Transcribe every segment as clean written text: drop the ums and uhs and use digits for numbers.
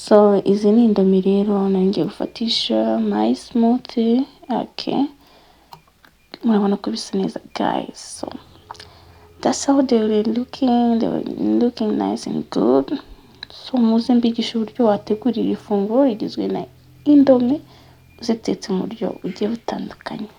So izi ni indomi rero nanjye gufatisha my smoothie. Okay, murabona ko bisa neza guys. So that's how they were looking nice and good. So muze mbigisha uburyo wategurira ifunguro rigizwe na indomi uzitetse mu buryo bugiye butandukanye.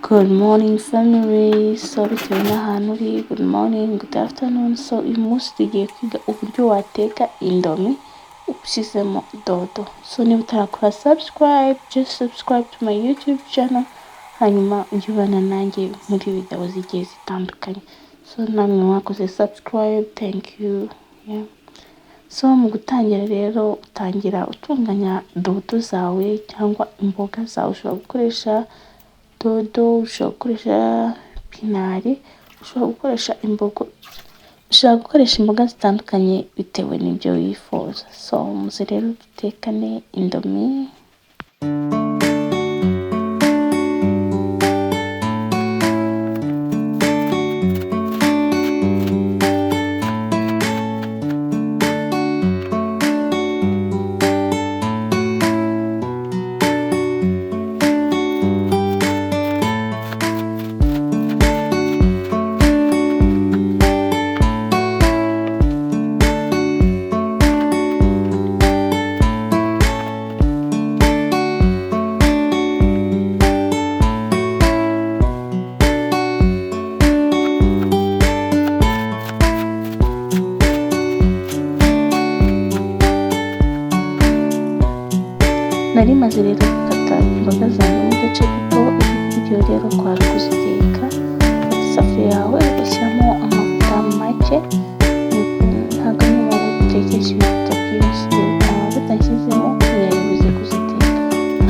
Good morning family. So bitewe n'ahantu uri, good morning, good afternoon. So uyu munsi tugiye kwiga uburyo wateka indomi ushyizemo dodo. So niba utarakora subscribe, just subscribe to my YouTube channel, hanyuma ujye ubana nanjye muri video zigiye zitandukanye. So namwe mwakoze subscribe, thank you. Yeah. So mu gutangira rero utangira utunganya dodo zawe cyangwa imboga zawe. Ushobora gukoresha dodo, ushobora gukoresha pinari, ushobora gukoresha imboga zitandukanye bitewe n'ibyo wifuza. So muze rero dutekane indomi. Nari maze rero gukata imboga zanjye mu duce duto. Ibyo rero kwari kuziteka. Isafuriya yawe ugashyiramo amavuta make, ntabwo ari ngombwa gutekesha ibintu byinshi. Amavuta nshyizemo urayibuze kuziteka,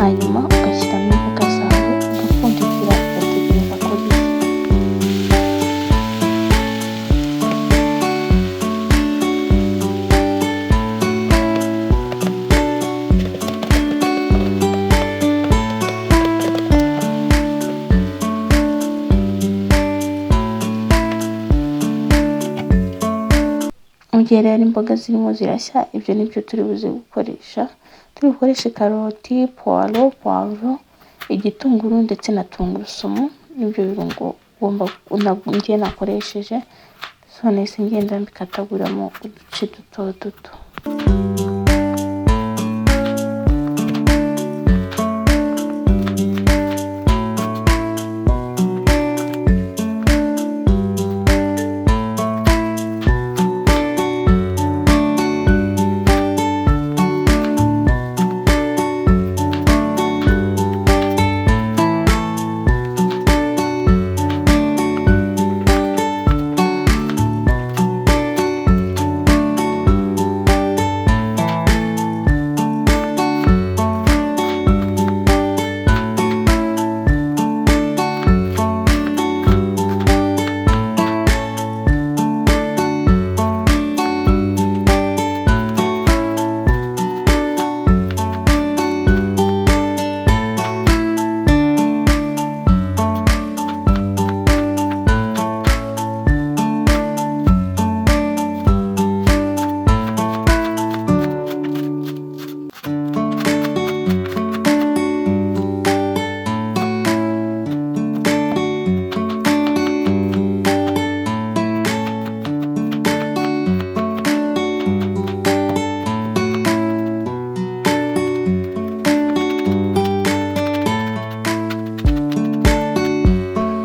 hanyuma ugashyiramo imboga zawe ugapfundikira ugategereza ko bishya. Mu gihe rero imboga zirimo zirashya, ibyo nibyo turi buze gukoresha. Turi bukoreshe karoti, puwaro, igitunguru ndetse na tungurusumu. Nibyo birungo njye nakoresheje. So nahise ngenda mbikataguramo uduce duto duto.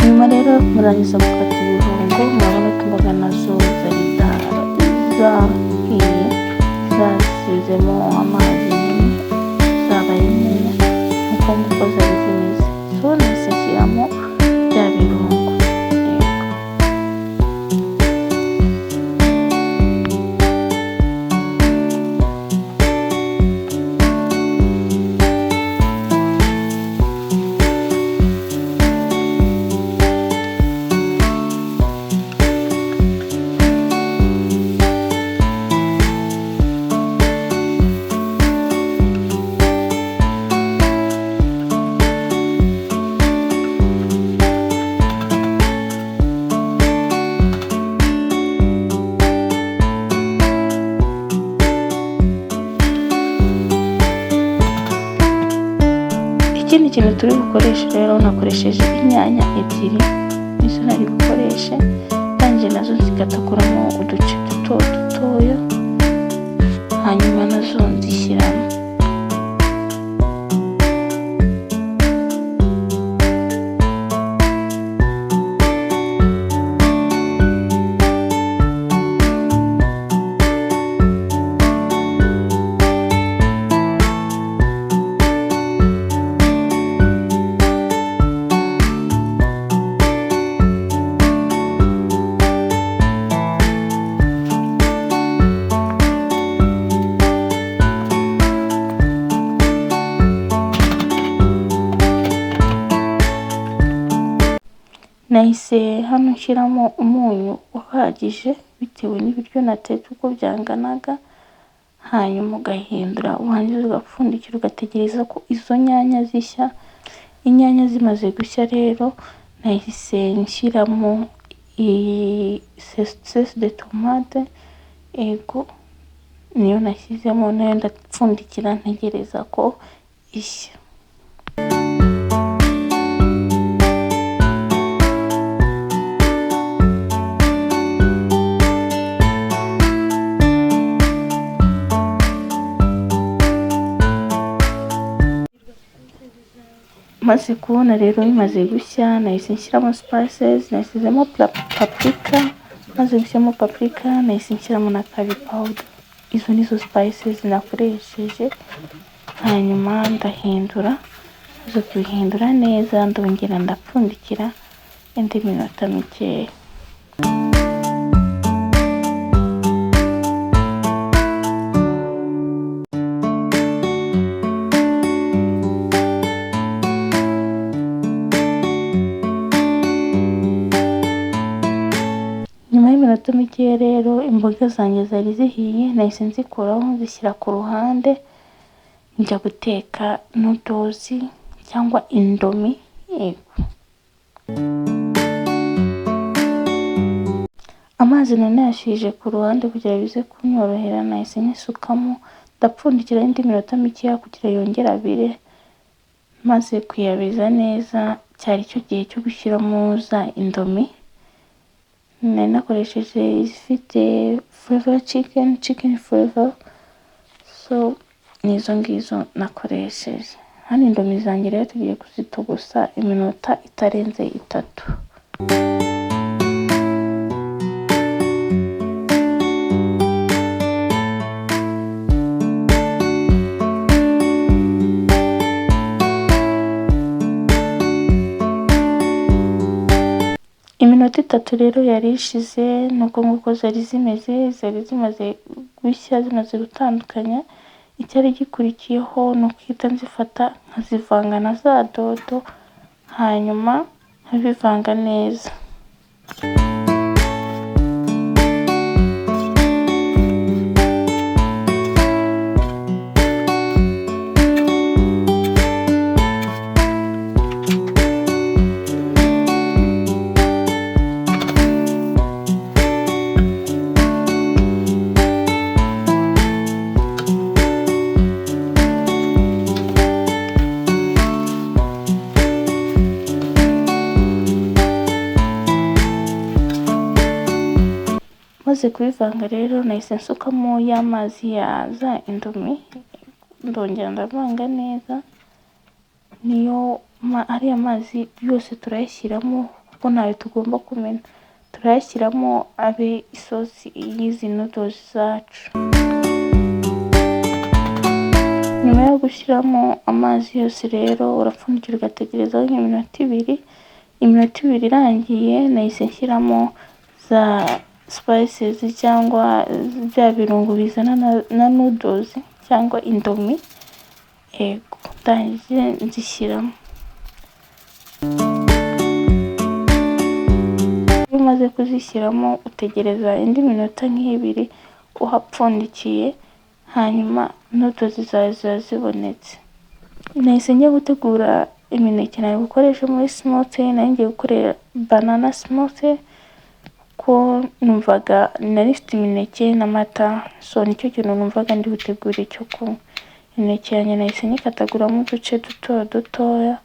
Nyuma rero murangiza gukata ibirungo, murabona ko imboga nazo zari zahiye, zasizemo amazi, zabaye neza nk'uko zari zimeze. So nahise nshyiramo bya birungo. ikindi kintu turi bukoreshe rero, nakoresheje inyanya ebyiri nizo nari bukoreshe, ndangije nazo nzikatakuramo uduce dutoya, hanyuma nazo nzishyiramo. Nahise hano nshyiramo umunyu uhagije bitewe n'ibiryo natetse uko byanganaga, hanyuma ugahindura, urangiza ugapfundikira ugategereza ko izo nyanya zishya. Inyanya zimaze gushya rero, nahise nshyiramo sauce de tomate, ego niyo nashyizemo, nayo ndapfundikira ntegereza ko ishya. Maze kubona rero bimaze gushya, nahise nshyiramo spices, nashyizemo paprika, maze gushyiramo paprika nahise nshyiramo na curry powder. Izo nizo spices nakoresheje, hanyuma ndahindura, maze kubihindura neza ndongera ndapfundikira indi minota mikeya. Nyuma y'iminota mikeya rero, imboga zanjye zari zihiye, nahise nzikuraho nzishyira ku ruhande, njya guteka noodles cyangwa indomie. Amazi nanayashyije ku ruhande kugira bize kunyorohera, nahise nyisukamo, ndapfundikira indi minota mikeya kugira yongere abire. Maze kuyabiza neza, cyari cyo gihe cyo gushyiramo za indomie. Nari nakoresheje izifite flavor chicken flavor, so nizo ngizo nakoresheje. Hano indomie zanjye rero tugiye kuzitogosa iminota itarenze 3. Iminota 3 rero yari ishize, nuko nguko zari zimaze gushya, zimaze gutandukanya. Icyari gikurikiyeho ni ukwita nzifata nkazivanga na za dodo, hanyuma nkabivanga neza. Maze kubivanga rero, nahise nsukamo y'amazi ya za indomie, ndongera ndavanga neza. Niyo ari amazi yose turayashyiramo kuko ntayo tugomba kumena, turayashyiramo abe isosi y'izi noodles zacu. Nyuma yo gushyiramo amazi yose rero, urapfundikira ugategerezaho nk'iminota 2. Iminota 2 irangiye, nahise nshyiramo za spices cyangwa bya birungo bizana na noodles cyangwa indomie, ego ndangije nzishyiramo. Iyo umaze kuzishyiramo, utegereza indi minota nk'ibiri uhapfundikiye, hanyuma noodles zawe ziba zibonetse. Nahise njya gutegura imineke nari gukoresha muri smoothie, nari ngiye gukorera banana smoothie ko numvaga nari mfite imineke n'amata, so nicyo kintu numvaga ndi butegure cyo kunywa. Imineke yanjye nahise nyikataguramo uduce duto dutoya,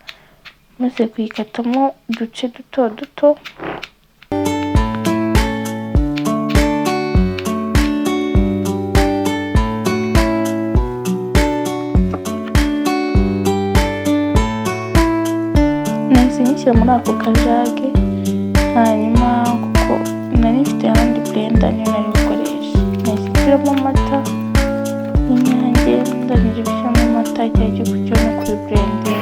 maze kuyikatamo uduce duto duto nahise nyishyira muri ako kajage, hanyuma kuko nari mfite ahandi blender niyo nari bukoresha, nahise nshyiramo amata y'Inyange, ndangije gushyiramo amata igihe cyo kujya no kuri blender.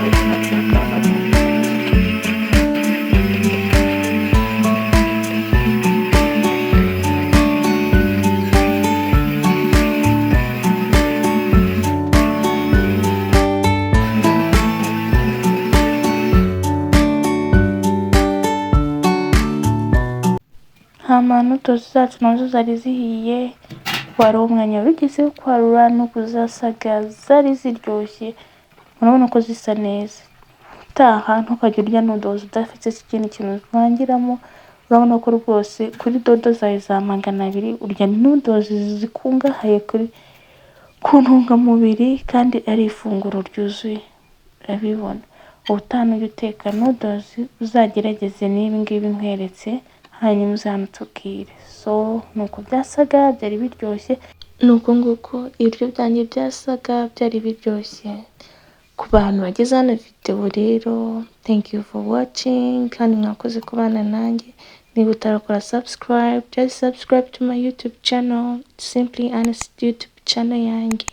Hama noodles zacu nazo zari zihiye, wari umwanya wigeze wo kwarura no kuzasaga, zari ziryoshye, urabona ko zisa neza. Utaha ntukajya urya noodles udafite ikindi kintu uzivangiramo, urabona ko rwose kuri dodo zawe za 200 urya noodles zikungahaye ku ntungamubiri kandi ari ifunguro ryuzuye, urabibona. Ubutaha nujya uteka noodles uzagerageze n'ibi ngibi nkweretse, hanyuma uzanatubwire. So nuko byasaga, byari biryoshye, nuko nguko ibiryo byanjye byasaga, byari biryoshye. Ku bantu bageze hano video rero, thank you for watching, kandi mwakoze kubana nanjye. Niba utarakora subscribe, just subscribe to my YouTube channel, Simply Honest YouTube channel yanjye.